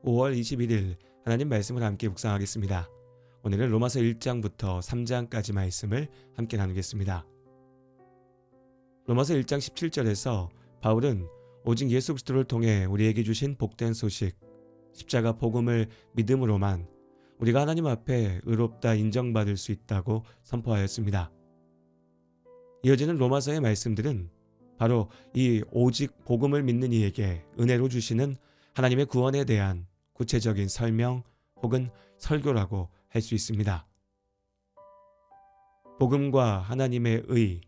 5월 21일 하나님 말씀을 함께 묵상하겠습니다. 오늘은 로마서 1장부터 3장까지 말씀을 함께 나누겠습니다. 로마서 1장 17절에서 바울은 오직 예수 그리스도를 통해 우리에게 주신 복된 소식, 십자가 복음을 믿음으로만 우리가 하나님 앞에 의롭다 인정받을 수 있다고 선포하였습니다. 이어지는 로마서의 말씀들은 바로 이 오직 복음을 믿는 이에게 은혜로 주시는 하나님의 구원에 대한 구체적인 설명 혹은 설교라고 할 수 있습니다. 복음과 하나님의 의,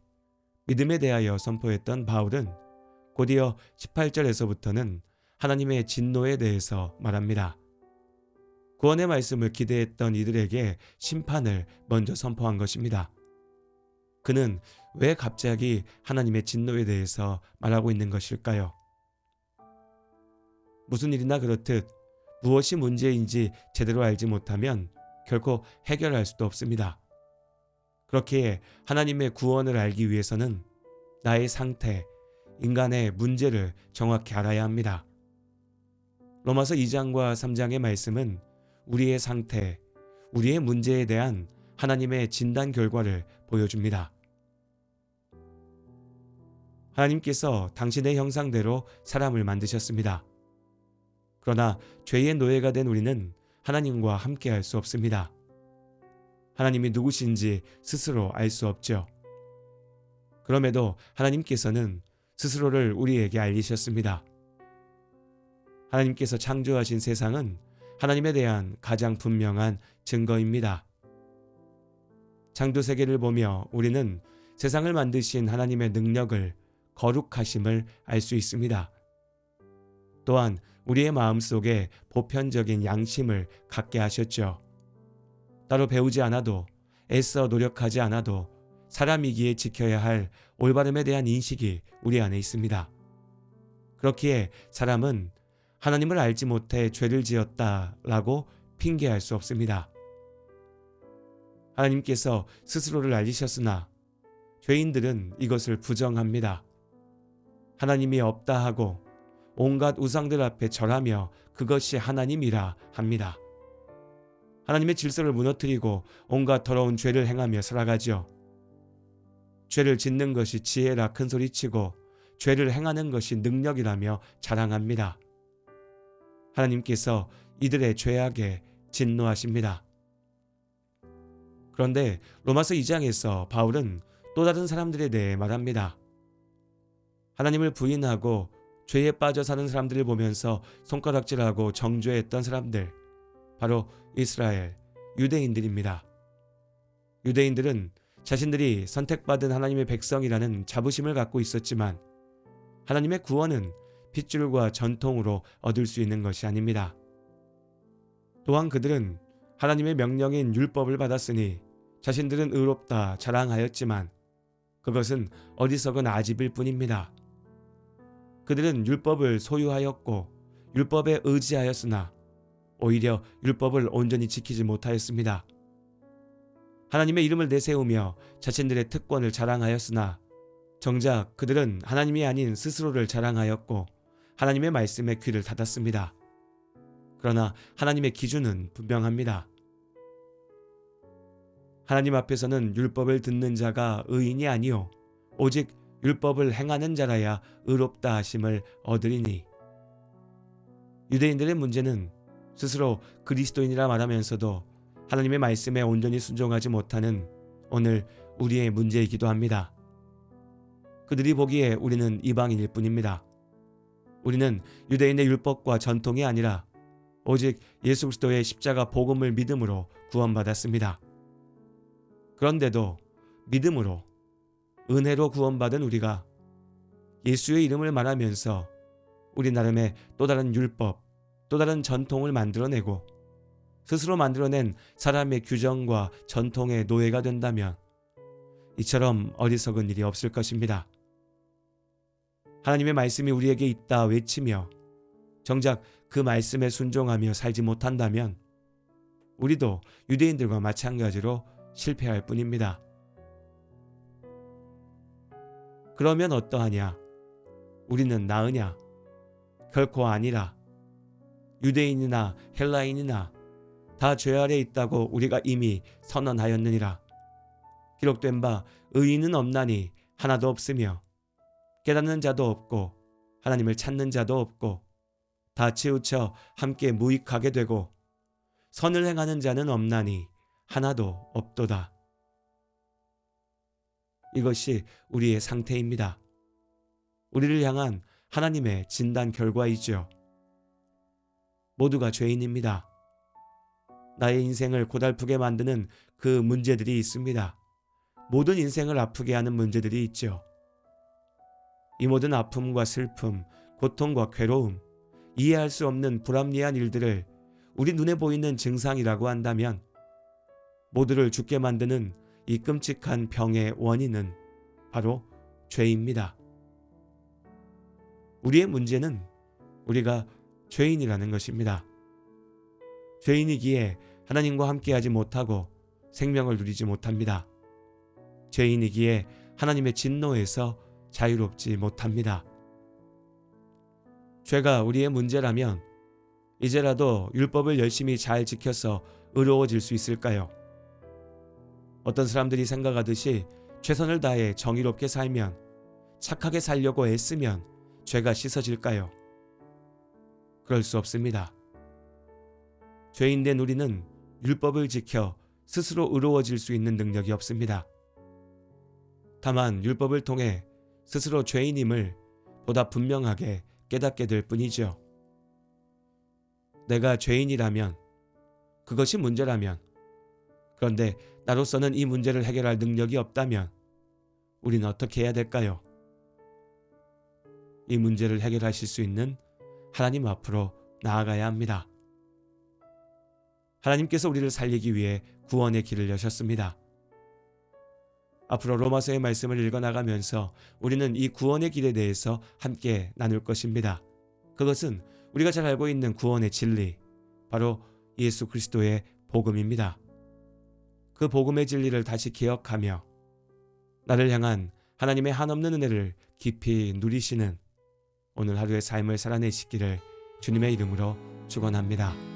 믿음에 대하여 선포했던 바울은 곧이어 18절에서부터는 하나님의 진노에 대해서 말합니다. 구원의 말씀을 기대했던 이들에게 심판을 먼저 선포한 것입니다. 그는 왜 갑자기 하나님의 진노에 대해서 말하고 있는 것일까요? 무슨 일이나 그렇듯 무엇이 문제인지 제대로 알지 못하면 결코 해결할 수도 없습니다. 그렇기에 하나님의 구원을 알기 위해서는 나의 상태, 인간의 문제를 정확히 알아야 합니다. 로마서 2장과 3장의 말씀은 우리의 상태, 우리의 문제에 대한 하나님의 진단 결과를 보여줍니다. 하나님께서 당신의 형상대로 사람을 만드셨습니다. 그러나 죄의 노예가 된 우리는 하나님과 함께 할 수 없습니다. 하나님이 누구신지 스스로 알 수 없죠. 그럼에도 하나님께서는 스스로를 우리에게 알리셨습니다. 하나님께서 창조하신 세상은 하나님에 대한 가장 분명한 증거입니다. 창조 세계를 보며 우리는 세상을 만드신 하나님의 능력을, 거룩하심을 알 수 있습니다. 또한 우리의 마음속에 보편적인 양심을 갖게 하셨죠. 따로 배우지 않아도, 애써 노력하지 않아도 사람이기에 지켜야 할 올바름에 대한 인식이 우리 안에 있습니다. 그렇기에 사람은 하나님을 알지 못해 죄를 지었다라고 핑계할 수 없습니다. 하나님께서 스스로를 알리셨으나 죄인들은 이것을 부정합니다. 하나님이 없다 하고 온갖 우상들 앞에 절하며 그것이 하나님이라 합니다. 하나님의 질서를 무너뜨리고 온갖 더러운 죄를 행하며 살아가죠. 죄를 짓는 것이 지혜라 큰소리치고 죄를 행하는 것이 능력이라며 자랑합니다. 하나님께서 이들의 죄악에 진노하십니다. 그런데 로마서 2장에서 바울은 또 다른 사람들에 대해 말합니다. 하나님을 부인하고 죄에 빠져 사는 사람들을 보면서 손가락질하고 정죄했던 사람들, 바로 이스라엘, 유대인들입니다. 유대인들은 자신들이 선택받은 하나님의 백성이라는 자부심을 갖고 있었지만 하나님의 구원은 핏줄과 전통으로 얻을 수 있는 것이 아닙니다. 또한 그들은 하나님의 명령인 율법을 받았으니 자신들은 의롭다 자랑하였지만 그것은 어리석은 아집일 뿐입니다. 그들은 율법을 소유하였고 율법에 의지하였으나 오히려 율법을 온전히 지키지 못하였습니다. 하나님의 이름을 내세우며 자신들의 특권을 자랑하였으나 정작 그들은 하나님이 아닌 스스로를 자랑하였고 하나님의 말씀에 귀를 닫았습니다. 그러나 하나님의 기준은 분명합니다. 하나님 앞에서는 율법을 듣는 자가 의인이 아니요 오직 율법을 행하는 자라야 의롭다 하심을 얻으리니. 유대인들의 문제는 스스로 그리스도인이라 말하면서도 하나님의 말씀에 온전히 순종하지 못하는 오늘 우리의 문제이기도 합니다. 그들이 보기에 우리는 이방인일 뿐입니다. 우리는 유대인의 율법과 전통이 아니라 오직 예수 그리스도의 십자가 복음을 믿음으로 구원받았습니다. 그런데도 믿음으로 은혜로 구원받은 우리가 예수의 이름을 말하면서 우리 나름의 또 다른 율법, 또 다른 전통을 만들어내고 스스로 만들어낸 사람의 규정과 전통의 노예가 된다면 이처럼 어리석은 일이 없을 것입니다. 하나님의 말씀이 우리에게 있다 외치며 정작 그 말씀에 순종하며 살지 못한다면 우리도 유대인들과 마찬가지로 실패할 뿐입니다. 그러면 어떠하냐? 우리는 나으냐? 결코 아니라 유대인이나 헬라인이나 다 죄 아래 있다고 우리가 이미 선언하였느니라. 기록된 바 의인은 없나니 하나도 없으며 깨닫는 자도 없고 하나님을 찾는 자도 없고 다 치우쳐 함께 무익하게 되고 선을 행하는 자는 없나니 하나도 없도다. 이것이 우리의 상태입니다. 우리를 향한 하나님의 진단 결과이죠. 모두가 죄인입니다. 나의 인생을 고달프게 만드는 그 문제들이 있습니다. 모든 인생을 아프게 하는 문제들이 있죠. 이 모든 아픔과 슬픔, 고통과 괴로움, 이해할 수 없는 불합리한 일들을 우리 눈에 보이는 증상이라고 한다면 모두를 죽게 만드는 이 끔찍한 병의 원인은 바로 죄입니다. 우리의 문제는 우리가 죄인이라는 것입니다. 죄인이기에 하나님과 함께하지 못하고 생명을 누리지 못합니다. 죄인이기에 하나님의 진노에서 자유롭지 못합니다. 죄가 우리의 문제라면 이제라도 율법을 열심히 잘 지켜서 의로워질 수 있을까요? 어떤 사람들이 생각하듯이 최선을 다해 정의롭게 살면, 착하게 살려고 애쓰면 죄가 씻어질까요? 그럴 수 없습니다. 죄인된 우리는 율법을 지켜 스스로 의로워질 수 있는 능력이 없습니다. 다만 율법을 통해 스스로 죄인임을 보다 분명하게 깨닫게 될 뿐이죠. 내가 죄인이라면, 그것이 문제라면, 그런데 나로서는 이 문제를 해결할 능력이 없다면 우리는 어떻게 해야 될까요? 이 문제를 해결하실 수 있는 하나님 앞으로 나아가야 합니다. 하나님께서 우리를 살리기 위해 구원의 길을 여셨습니다. 앞으로 로마서의 말씀을 읽어나가면서 우리는 이 구원의 길에 대해서 함께 나눌 것입니다. 그것은 우리가 잘 알고 있는 구원의 진리, 바로 예수 그리스도의 복음입니다. 그 복음의 진리를 다시 기억하며 나를 향한 하나님의 한없는 은혜를 깊이 누리시는 오늘 하루의 삶을 살아내시기를 주님의 이름으로 축원합니다.